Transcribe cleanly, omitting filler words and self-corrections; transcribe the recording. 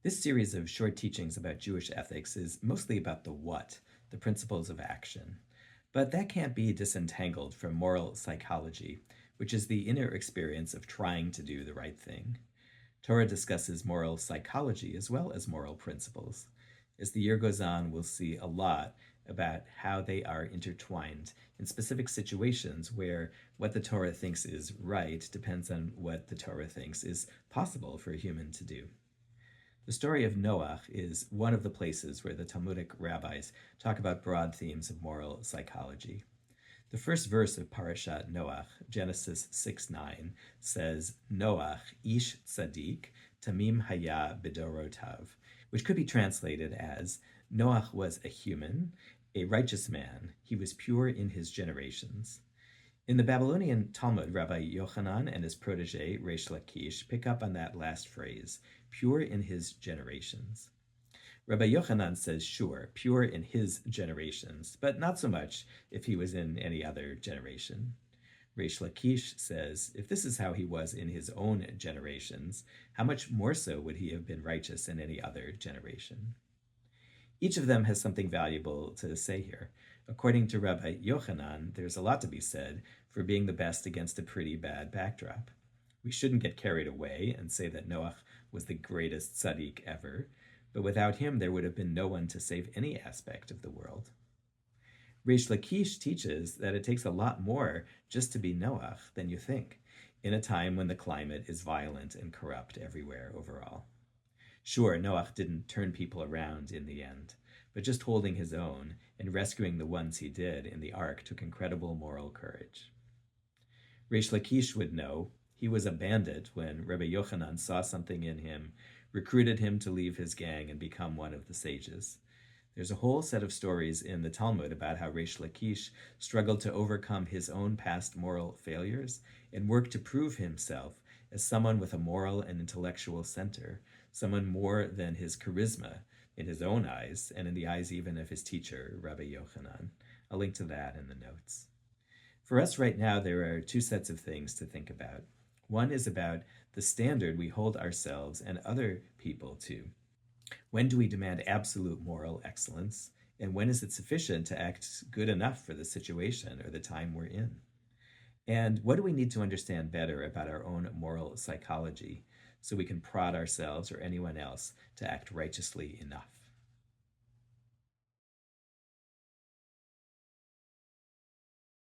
This series of short teachings about Jewish ethics is mostly about the what, the principles of action. But that can't be disentangled from moral psychology, which is the inner experience of trying to do the right thing. Torah discusses moral psychology as well as moral principles. As the year goes on, we'll see a lot about how they are intertwined in specific situations where what the Torah thinks is right depends on what the Torah thinks is possible for a human to do. The story of Noach is one of the places where the Talmudic rabbis talk about broad themes of moral psychology. The first verse of Parashat Noach, Genesis 6:9, says, Noach, ish tzadik, tamim haya bidorotav, which could be translated as, Noach was a human, a righteous man, he was pure in his generations. In the Babylonian Talmud, Rabbi Yochanan and his protege, Resh Lakish, pick up on that last phrase, pure in his generations. Rabbi Yochanan says, sure, pure in his generations, but not so much if he was in any other generation. Resh Lakish says, if this is how he was in his own generations, how much more so would he have been righteous in any other generation? Each of them has something valuable to say here. According to Rabbi Yochanan, there's a lot to be said for being the best against a pretty bad backdrop. We shouldn't get carried away and say that Noach was the greatest tzaddik ever, but without him there would have been no one to save any aspect of the world. Resh Lakish teaches that it takes a lot more just to be Noach than you think, in a time when the climate is violent and corrupt everywhere overall. Sure, Noach didn't turn people around in the end, but just holding his own and rescuing the ones he did in the ark took incredible moral courage. Resh Lakish would know he was a bandit when Rabbi Yochanan saw something in him, recruited him to leave his gang and become one of the sages. There's a whole set of stories in the Talmud about how Resh Lakish struggled to overcome his own past moral failures and worked to prove himself as someone with a moral and intellectual center, someone more than his charisma in his own eyes and in the eyes even of his teacher, Rabbi Yochanan. I'll link to that in the notes. For us right now, there are two sets of things to think about. One is about the standard we hold ourselves and other people to. When do we demand absolute moral excellence? And when is it sufficient to act good enough for the situation or the time we're in? And what do we need to understand better about our own moral psychology so we can prod ourselves or anyone else to act righteously enough?